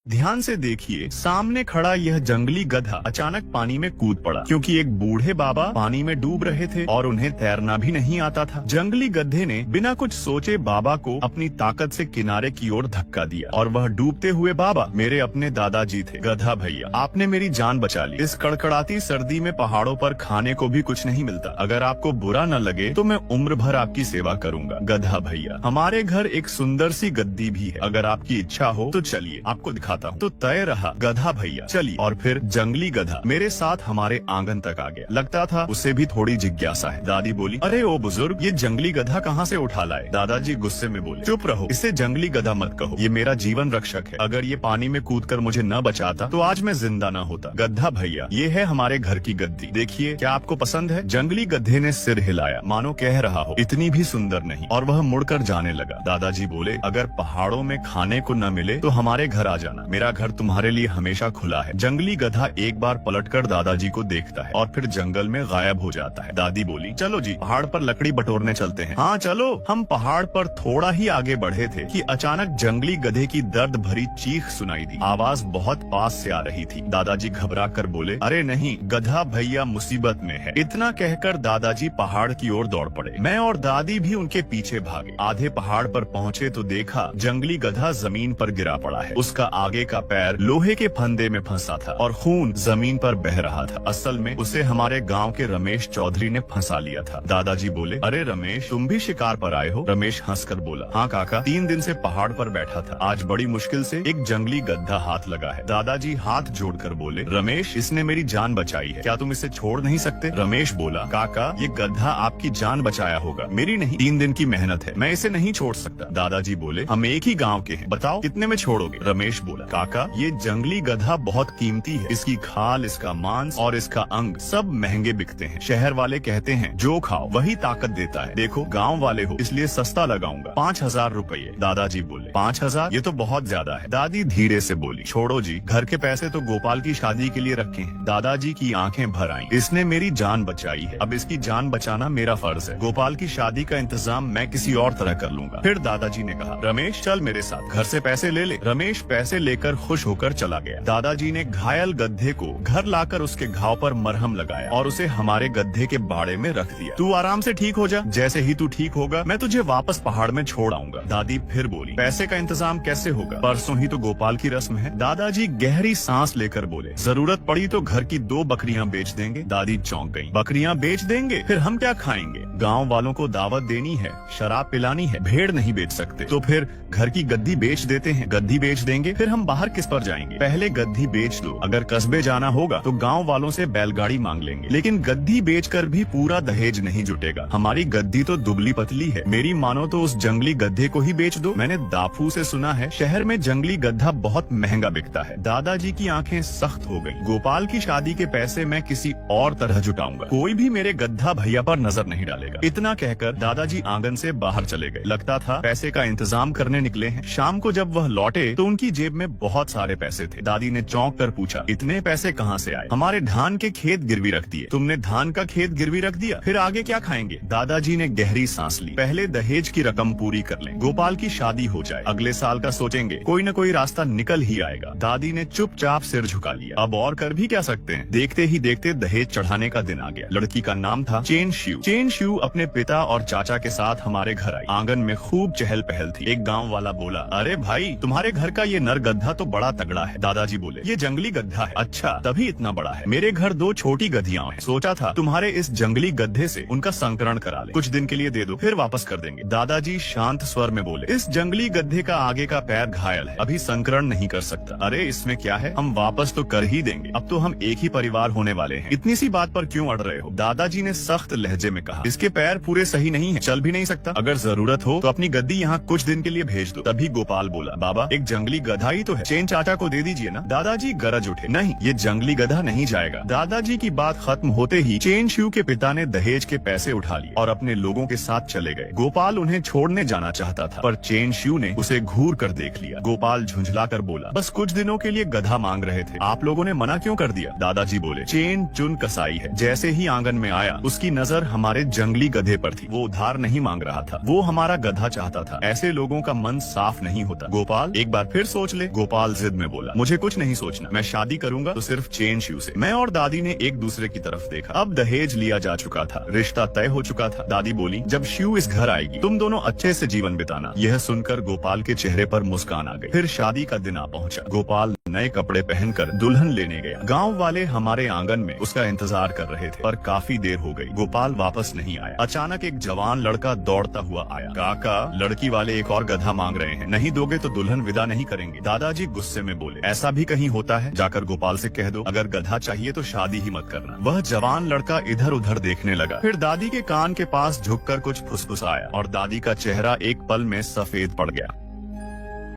ध्यान से देखिए, सामने खड़ा यह जंगली गधा अचानक पानी में कूद पड़ा क्योंकि एक बूढ़े बाबा पानी में डूब रहे थे और उन्हें तैरना भी नहीं आता था। जंगली गधे ने बिना कुछ सोचे बाबा को अपनी ताकत से किनारे की ओर धक्का दिया और वह डूबते हुए बाबा मेरे अपने दादाजी थे। गधा भैया, आपने मेरी जान बचा ली। इस कड़कड़ाती सर्दी में पहाड़ों पर खाने को भी कुछ नहीं मिलता। अगर आपको बुरा न लगे तो मैं उम्र भर आपकी सेवा करूंगा। गधा भैया, हमारे घर एक सुंदर सी गद्दी भी है, अगर आपकी इच्छा हो तो चलिए आपको दिखाता हूँ। तो तय रहा। गधा भैया चलिए। और फिर जंगली गधा मेरे साथ हमारे आंगन तक आ गया। लगता था उसे भी थोड़ी जिज्ञासा है। दादी बोली, अरे ओ बुजुर्ग, ये जंगली गधा कहाँ से उठा लाए? दादाजी गुस्से में बोले, चुप रहो, इसे जंगली गधा मत कहो, ये मेरा जीवन रक्षक है। अगर ये पानी में कूदकर मुझे न बचाता तो आज मैं जिंदा न होता। गधा भैया, ये है हमारे घर की गद्दी, देखिए क्या आपको पसंद है? जंगली गधे ने सिर हिलाया मानो कह रहा हो इतनी भी सुंदर नहीं, और वह मुड़कर जाने लगा। दादाजी बोले, अगर पहाड़ों में खाने को न मिले तो हमारे घर आ जाना, मेरा घर तुम्हारे लिए हमेशा खुला है। जंगली गधा एक बार पलटकर दादाजी को देखता है और फिर जंगल में गायब हो जाता है। दादी बोली, चलो जी पहाड़ पर लकड़ी बटोरने चलते हैं। हाँ चलो। हम पहाड़ पर थोड़ा ही आगे बढ़े थे कि अचानक जंगली गधे की दर्द भरी चीख सुनाई दी। आवाज बहुत पास से आ रही थी। दादाजी घबरा कर बोले, अरे नहीं, गधा भैया मुसीबत में है। इतना कहकर दादाजी पहाड़ की ओर दौड़ पड़े। मैं और दादी भी उनके पीछे भागे। आधे पहाड़ पर पहुँचे तो देखा जंगली गधा जमीन पर गिरा पड़ा है। उसका आगे का पैर लोहे के फंदे में फंसा था और खून जमीन पर बह रहा था। असल में उसे हमारे गांव के रमेश चौधरी ने फंसा लिया था। दादाजी बोले, अरे रमेश, तुम भी शिकार पर आए हो? रमेश हंसकर बोला, हाँ काका, 3 दिन से पहाड़ पर बैठा था, आज बड़ी मुश्किल से एक जंगली गधा हाथ लगा है। दादाजी हाथ जोड़कर बोले, रमेश, इसने मेरी जान बचाई है, क्या तुम इसे छोड़ नहीं सकते? रमेश बोला, काका, ये गधा आपकी जान बचाया होगा, मेरी नहीं। 3 दिन की मेहनत है, मैं इसे नहीं छोड़ सकता। दादाजी बोले, हम एक ही गाँव के हैं, बताओ कितने में छोड़ोगे? रमेश बोला, काका, ये जंगली गधा बहुत कीमती है, इसकी खाल, इसका मांस और इसका अंग सब महंगे बिकते हैं। शहर वाले कहते हैं जो खाओ वही ताकत देता है, देखो गांव वाले हो इसलिए सस्ता लगाऊंगा, 5000 रुपये। दादाजी बोले, 5000? ये तो बहुत ज्यादा है। दादी धीरे से बोली, छोड़ो जी, घर के पैसे तो गोपाल की शादी के लिए रखे हैं। दादाजी की आंखें भर आईं। इसने मेरी जान बचाई है, अब इसकी जान बचाना मेरा फर्ज है। गोपाल की शादी का इंतजाम मैं किसी और तरह कर लूंगा। फिर दादाजी ने कहा, रमेश चल मेरे साथ, घर से पैसे ले ले। रमेश पैसे लेकर खुश होकर चला गया। दादाजी ने घायल गधे को घर लाकर उसके घाव पर मरहम लगाया और उसे हमारे गधे के बाड़े में रख दिया। तू आराम से ठीक हो जा, जैसे ही तू ठीक होगा मैं तुझे वापस पहाड़ में छोड़ आऊंगा। दादी फिर बोली, पैसे का इंतजाम कैसे होगा? परसों ही तो गोपाल की रस्म है। दादाजी गहरी सांस लेकर बोले, जरूरत पड़ी तो घर की 2 बकरियां बेच देंगे। दादी चौंक गयी। बकरियां बेच देंगे? फिर हम क्या खाएंगे? गाँव वालों को दावत देनी है, शराब पिलानी है, भेड़ नहीं बेच सकते। तो फिर घर की गद्दी बेच देते हैं। गद्दी बेच देंगे? फिर हम बाहर किस पर जाएंगे? पहले गद्दी बेच लो, अगर कस्बे जाना होगा तो गांव वालों से बैलगाड़ी मांग लेंगे, लेकिन गद्दी बेचकर भी पूरा दहेज नहीं जुटेगा। हमारी गद्दी तो दुबली पतली है, मेरी मानो तो उस जंगली गधे को ही बेच दो। मैंने दाफू से सुना है शहर में जंगली गधा बहुत महंगा बिकता है। दादाजी की आंखें सख्त हो गई। गोपाल की शादी के पैसे मैं किसी और तरह जुटाऊंगा, कोई भी मेरे गधा भैया पर नजर नहीं डालेगा। इतना कहकर दादाजी आंगन से बाहर चले गए। लगता था पैसे का इंतजाम करने निकले हैं। शाम को जब वह लौटे तो उनकी जेब में बहुत सारे पैसे थे। दादी ने चौंक कर पूछा, इतने पैसे कहाँ से आए? हमारे धान के खेत गिरवी रख दिए। तुमने धान का खेत गिरवी रख दिया? फिर आगे क्या खाएंगे? दादाजी ने गहरी सांस ली। पहले दहेज की रकम पूरी कर लें, गोपाल की शादी हो जाए, अगले साल का सोचेंगे, कोई न कोई रास्ता निकल ही आएगा। दादी ने चुपचाप सिर झुका लिया। अब और कर भी क्या सकते हैं? देखते ही देखते दहेज चढ़ाने का दिन आ गया। लड़की का नाम था चेन शिव। चेन शिव अपने पिता और चाचा के साथ हमारे घर आई। आंगन में खूब चहल पहल थी। एक गाँव वाला बोला, अरे भाई, तुम्हारे घर का ये नर गधा तो बड़ा तगड़ा है। दादाजी बोले, ये जंगली गधा है। अच्छा, तभी इतना बड़ा है। मेरे घर 2 छोटी गधियां हैं, सोचा था तुम्हारे इस जंगली गधे से उनका संकरण करा ले, कुछ दिन के लिए दे दो, फिर वापस कर देंगे। दादाजी शांत स्वर में बोले, इस जंगली गधे का आगे का पैर घायल है, अभी संकरण नहीं कर सकता। अरे इसमें क्या है, हम वापस तो कर ही देंगे, अब तो हम एक ही परिवार होने वाले हैं, इतनी सी बात पर क्यों अड़ रहे हो? दादाजी ने सख्त लहजे में कहा, इसके पैर पूरे सही नहीं है, चल भी नहीं सकता, अगर जरूरत हो तो अपनी गद्दी यहाँ कुछ दिन के लिए भेज दो। तभी गोपाल बोला, बाबा एक जंगली गधा ही तो है, चेन चाचा को दे दीजिए ना। दादाजी गरज उठे, नहीं, ये जंगली गधा नहीं जाएगा। दादाजी की बात खत्म होते ही चेन शिव के पिता ने दहेज के पैसे उठा लिए और अपने लोगों के साथ चले गए। गोपाल उन्हें छोड़ने जाना चाहता था, पर चेन शिव ने उसे घूर कर देख लिया। गोपाल झुंझला कर बोला, बस कुछ दिनों के लिए गधा मांग रहे थे, आप लोगों ने मना क्यों कर दिया? दादाजी बोले, चेन चुन कसाई है, जैसे ही आंगन में आया उसकी नजर हमारे जंगली गधे पर थी। वो उधार नहीं मांग रहा था, वो हमारा गधा चाहता था। ऐसे लोगों का मन साफ नहीं होता। गोपाल एक बार फिर सोच ले, गोपाल जिद में बोला, मुझे कुछ नहीं सोचना, मैं शादी करूंगा तो सिर्फ चेन शू से। मैं और दादी ने एक दूसरे की तरफ देखा। अब दहेज लिया जा चुका था, रिश्ता तय हो चुका था। दादी बोली, जब शिव इस घर आएगी तुम दोनों अच्छे से जीवन बिताना। यह सुनकर गोपाल के चेहरे पर मुस्कान आ गई। फिर शादी का दिन आ पहुंचा। गोपाल नए कपड़े पहनकर दुल्हन लेने गया। गांव वाले हमारे आंगन में उसका इंतजार कर रहे थे, पर काफी देर हो गई। गोपाल वापस नहीं आया। अचानक एक जवान लड़का दौड़ता हुआ आया। काका, लड़की वाले एक और गधा मांग रहे हैं, नहीं दोगे तो दुल्हन विदा नहीं करेंगे। दादाजी गुस्से में बोले, ऐसा भी कहीं होता है? जाकर गोपाल से कह दो, अगर गधा चाहिए तो शादी ही मत करना। वह जवान लड़का इधर उधर देखने लगा, फिर दादी के कान के पास झुककर कुछ फुसफुसाया और दादी का चेहरा एक पल में सफेद पड़ गया।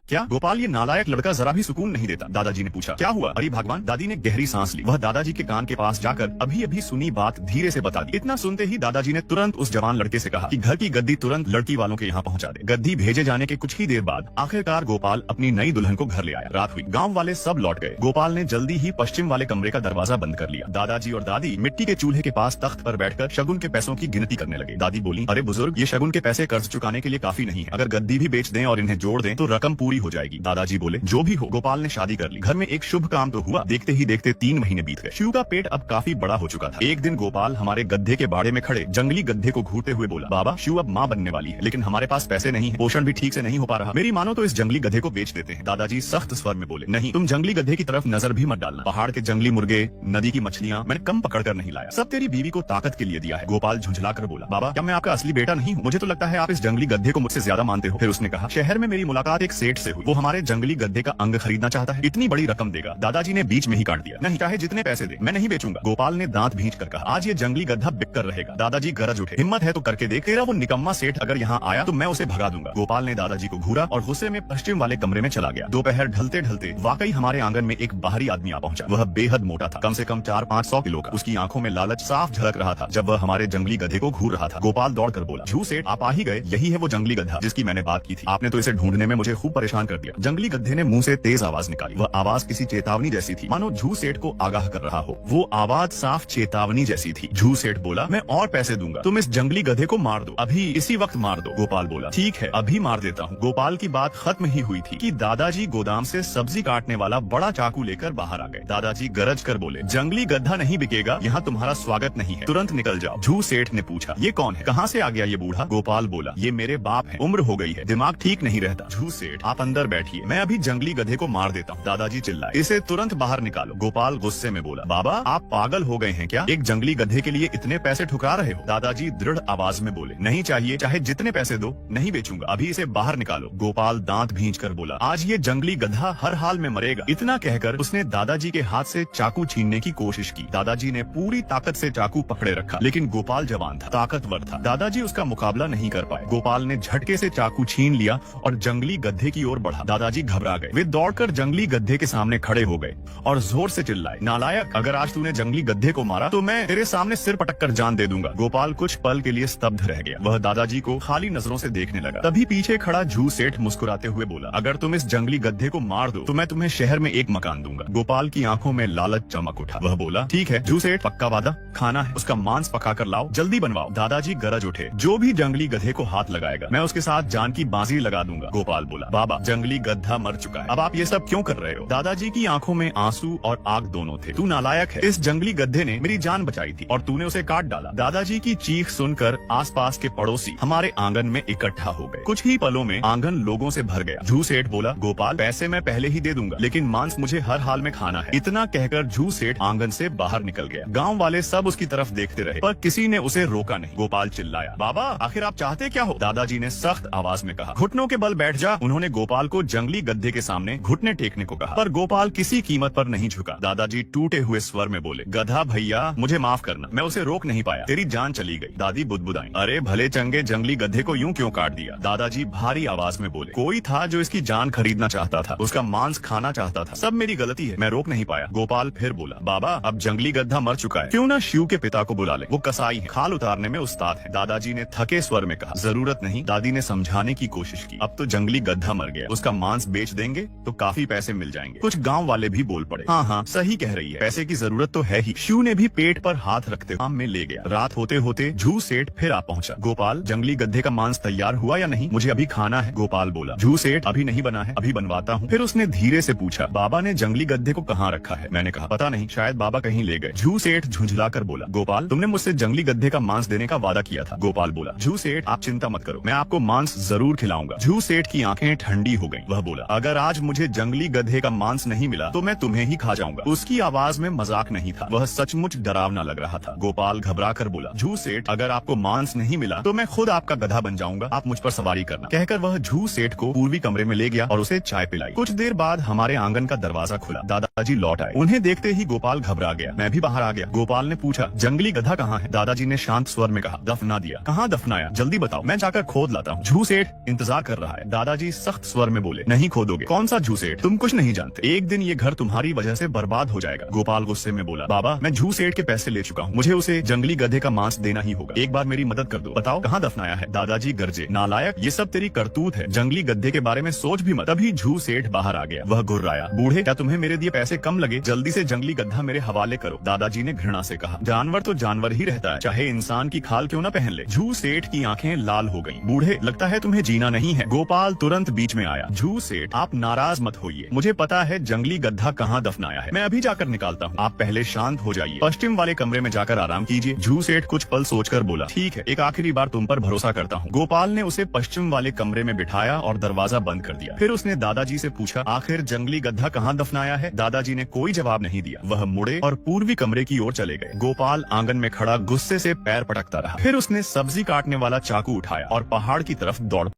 क्या गोपाल, ये नालायक लड़का जरा भी सुकून नहीं देता। दादाजी ने पूछा, क्या हुआ? अरे भगवान। दादी ने गहरी सांस ली। वह दादाजी के कान के पास जाकर अभी अभी सुनी बात धीरे से बता दी। इतना सुनते ही दादाजी ने तुरंत उस जवान लड़के से कहा कि घर की गद्दी तुरंत लड़की वालों के यहाँ पहुँचा दे। गद्दी भेजे जाने के कुछ ही देर बाद आखिरकार गोपाल अपनी नई दुल्हन को घर ले आया। रात हुई, गाँव वाले सब लौट गए। गोपाल ने जल्दी ही पश्चिम वाले कमरे का दरवाजा बंद कर लिया। दादाजी और दादी मिट्टी के चूल्हे के पास तख्त पर बैठकर शगुन के पैसों की गिनती करने लगे। दादी बोली, अरे बुजुर्ग, ये शगुन के पैसे कर्ज चुकाने के लिए काफी नहीं है। अगर गद्दी भी बेच दें और इन्हें जोड़ दें तो रकम पूरी हो जाएगी। दादाजी बोले, जो भी हो, गोपाल ने शादी कर ली। घर में एक शुभ काम तो हुआ। देखते ही देखते 3 महीने बीत गए। शिव का पेट अब काफी बड़ा हो चुका था। एक दिन गोपाल हमारे गड्ढे के बाड़े में खड़े जंगली गड्ढे को घूरते हुए बोला, बाबा, शिव अब माँ बनने वाली है, लेकिन हमारे पास पैसे नहीं है, पोषण भी ठीक से नहीं हो पा रहा। मेरी मानो तो इस जंगली गधे को बेच देते हैं। दादाजी सख्त स्वर में बोले, नहीं, तुम जंगली गधे की तरफ नजर भी मत डालना। पहाड़ के जंगली मुर्गे, नदी की मछलियाँ मैंने कम पकड़ कर नहीं लाया, सब तेरी बीवी को ताकत के लिए दिया है। गोपाल झुंझला कर बोला, बाबा, क्या मैं आपका असली बेटा नहीं हूँ? मुझे तो लगता है आप इस जंगली गड्ढे को मुझसे ज्यादा मानते हो। फिर उसने कहा, शहर में मेरी मुलाकात एक सेठ से हुई, वो हमारे जंगली गड्ढे का अंग खरीदना चाहता है, इतनी बड़ी रकम देगा। दादाजी ने बीच में ही काट दिया, नहीं, चाहे जितने पैसे दे, मैं नहीं बेचूंगा। गोपाल ने दांत भींच कर कहा, आज ये जंगली गधा बिक कर रहेगा। दादाजी गरज उठे, हिम्मत है तो करके देख, तेरा वो निकम्मा सेठ अगर यहाँ आया तो मैं उसे भगा दूंगा। गोपाल ने दादाजी को घूरा और गुस्से में पश्चिम वाले कमरे में चला गया। दोपहर ढलते ढलते वाकई हमारे आंगन में एक बाहरी आदमी आ पहुंचा। वह बेहद मोटा था, कम से कम 400-500 किलो का। उसकी आंखों में लालच साफ झलक रहा था जब वह हमारे जंगली गधे को घूर रहा था। गोपाल दौड़कर बोला, झू सेठ, आप आ ही गए, यही है वो जंगली गधा जिसकी मैंने बात की थी। आपने तो इसे ढूंढने में मुझे खूब परेशान कर दिया। जंगली गधे ने मुंह से तेज आवाज निकाली। वह आवाज किसी चेतावनी जैसी थी, मानो झू सेठ को आगाह कर रहा हो। वो आवाज साफ चेतावनी जैसी थी। झू सेठ बोला, मैं और पैसे दूंगा, तुम इस जंगली गधे को मार दो, अभी इसी वक्त मार दो। गोपाल बोला, ठीक है, अभी मार देता हूँ। गोपाल की बात खत्म ही हुई थी कि दादाजी गोदाम से सब्जी काटने वाला बड़ा चाकू लेकर बाहर आ गए। दादाजी गरज कर बोले, जंगली गधा नहीं बिकेगा, यहाँ तुम्हारा स्वागत नहीं है, तुरंत निकल जाओ। झू सेठ ने पूछा, ये कौन है, कहाँ से आ गया ये बूढ़ा? गोपाल बोला, ये मेरे बाप है, उम्र हो गई है, दिमाग ठीक नहीं रहता। झू सेठ, आप अंदर बैठिए, मैं अभी जंगली गधे को मार देता हूँ। दादाजी चिल्लाए, इसे तुरंत बाहर निकालो। गोपाल गुस्से में बोला, बाबा, आप पागल हो गए हैं क्या? एक जंगली गधे के लिए इतने पैसे ठुकरा रहे हो? दादाजी दृढ़ आवाज में बोले, नहीं चाहिए, चाहे जितने पैसे दो, नहीं बेचूंगा, अभी इसे बाहर निकालो। गोपाल दांत भींच कर बोला, आज ये जंगली गधा हर हाल में मरेगा। इतना कहकर उसने दादाजी के हाथ से चाकू छीनने की कोशिश की। दादाजी ने पूरी ताकत से चाकू पकड़े रखा, लेकिन गोपाल जवान था, ताकतवर था। दादाजी उसका मुकाबला नहीं कर पाए। गोपाल ने झटके से चाकू छीन लिया और जंगली गधे की ओर बढ़ा। दादाजी घबरा गए। वे दौड़कर जंगली गधे के सामने खड़े हो गए और जोर से चिल्लाए, नालायक, अगर आज तूने जंगली गधे को मारा तो मैं तेरे सामने सिर पटक कर जान दे दूंगा। गोपाल कुछ पल के लिए स्तब्ध रह गया। वह दादाजी को खाली नजरों से देखने लगा। तभी पीछे खड़ा झू सेठ मुस्कुराते हुए बोला, अगर तुम इस जंगली गधे को मार दो तो मैं तुम्हें शहर में एक मकान दूंगा। गोपाल की आंखों में लालच चमक उठा। वह बोला, ठीक है झू सेठ, पक्का वादा? खाना है, उसका मांस पका कर लाओ, जल्दी बनवाओ। दादाजी गरज उठे, जो भी जंगली गधे को हाथ लगाएगा मैं उसके साथ जान की बाजी लगा दूंगा। गोपाल बोला, बाबा, जंगली गधा मर चुका है, अब आप ये सब क्यों कर रहे हो? दादाजी की आंखों में आंसू और आग दोनों थे। तू नालायक है, इस जंगली गधे ने मेरी जान बचाई थी और तूने उसे काट डाला। दादाजी की चीख सुनकर आसपास के पड़ोसी हमारे आंगन में इकट्ठा हो गए। कुछ ही पलों में आंगन लोगों से भर गया। झू सेठ बोला, गोपाल, पैसे मैं पहले ही दे दूंगा, लेकिन मांस मुझे हर हाल में खाना है। इतना कहकर झू सेठ आंगन से बाहर निकल गया। गांव वाले सब उसकी तरफ देखते रहे, पर किसी ने उसे रोका नहीं। गोपाल चिल्लाया, बाबा, आखिर आप चाहते क्या हो? दादाजी ने सख्त आवाज में कहा, घुटनों के बल बैठ जा। उन्होंने गोपाल को जंगली गधे के सामने घुटने टेकने को कहा, पर गोपाल किसी कीमत पर नहीं झुका। दादाजी टूटे हुए स्वर में बोले, गधा भैया, मुझे माफ करना, मैं उसे रोक नहीं पाया, तेरी जान चली गई। दादी बुदबुदाई, अरे भले चंगे जंगली गधे को यूं क्यों काट दिया? दादाजी भारी आवाज में बोले, कोई था जो इसकी जान खरीदना चाहता था, उसका मांस खाना चाहता था, सब मेरी गलती है, मैं रोक नहीं पाया। गोपाल फिर बोला, बाबा, अब जंगली गधा मर चुका है, क्यों ना शिव के पिता को बुला ले, वो कसाई है, खाल उतारने में उस्ताद है। दादाजी ने थके स्वर में कहा, जरूरत नहीं। दादी ने समझाने की कोशिश की, अब तो जंगली गधा मर गया। गया, उसका मांस बेच देंगे तो काफी पैसे मिल जाएंगे। कुछ गांव वाले भी बोल पड़े, हाँ हाँ सही कह रही है, पैसे की जरूरत तो है ही। शिव ने भी पेट पर हाथ रखते काम में ले गया। रात होते होते झू सेठ फिर आ पहुंचा। गोपाल, जंगली गधे का मांस तैयार हुआ या नहीं, मुझे अभी खाना है। गोपाल बोला, झू सेठ अभी नहीं बना है, अभी बनवाता हूँ। फिर उसने धीरे से पूछा, बाबा ने जंगली गधे को कहाँ रखा है? मैंने कहा पता नहीं, शायद बाबा कहीं ले गए। झू सेठ झुंझला कर बोला, गोपाल तुमने मुझसे जंगली गधे का मांस देने का वादा किया था। गोपाल बोला, झू सेठ आप चिंता मत करो, मैं आपको मांस जरूर खिलाऊंगा। झू सेठ की आंखें ठंडी हो गईं। वह बोला, अगर आज मुझे जंगली गधे का मांस नहीं मिला तो मैं तुम्हें ही खा जाऊंगा। उसकी आवाज में मजाक नहीं था, वह सचमुच डरावना लग रहा था। गोपाल घबरा कर बोला, झू सेठ अगर आपको मांस नहीं मिला तो मैं खुद आपका गधा बन जाऊंगा, आप मुझ पर सवारी करना। कहकर वह झू सेठ को पूर्वी कमरे में ले गया और उसे चाय पिलाई। कुछ देर बाद हमारे आंगन का दरवाजा खुला। दादाजी लौट आए। उन्हें देखते ही गोपाल घबरा गया, मैं भी बाहर आ गया। गोपाल ने पूछा, जंगली गधा कहाँ है? दादाजी ने शांत स्वर में कहा, दफना दिया। कहाँ दफनाया? जल्दी बताओ, मैं जाकर खोद लाता हूँ। झू सेठ इंतजार कर रहा है। दादाजी सख्त स्वर में बोले, नहीं खोदोगे। कौन सा झू सेठ? तुम कुछ नहीं जानते, एक दिन ये घर तुम्हारी वजह से बर्बाद हो जाएगा। गोपाल गुस्से में बोला, बाबा मैं झू सेठ के पैसे ले चुका हूँ, मुझे उसे जंगली गधे का मांस देना ही होगा। एक बार मेरी मदद कर दो, बताओ कहाँ दफनाया है? दादाजी गरजे, नालायक, ये सब तेरी करतूत है, जंगली गधे के बारे में सोच भी मत। तभी झू सेठ बाहर आ गया। वह गुर्राया, बूढ़े क्या तुम्हें मेरे दिए पैसे कम लगे? जल्दी से जंगली गधा मेरे हवाले करो। दादाजी ने घृणा से कहा, जानवर तो जानवर ही रहता है, चाहे इंसान की खाल क्यों न पहन ले। झू सेठ की आंखें लाल हो गईं। बूढ़े, लगता है तुम्हें जीना नहीं है। गोपाल तुरंत बीच में आया, झू सेठ आप नाराज मत होइए, मुझे पता है जंगली गधा कहाँ दफनाया है, मैं अभी जाकर निकालता हूँ, आप पहले शांत हो जाइए, पश्चिम वाले कमरे में जाकर आराम कीजिए। झू सेठ कुछ पल सोचकर बोला, ठीक है, एक आखिरी बार तुम पर भरोसा करता हूँ। गोपाल ने उसे पश्चिम वाले कमरे में बिठाया और दरवाजा बंद कर दिया। फिर उसने दादाजी से पूछा, आखिर जंगली गधा कहाँ दफनाया है? दादाजी ने कोई जवाब नहीं दिया। वह मुड़े और पूर्वी कमरे की ओर चले गए। गोपाल आंगन में खड़ा गुस्से से पैर पटकता रहा। फिर उसने सब्जी काटने वाला चाकू उठाया और पहाड़ की तरफ दौड़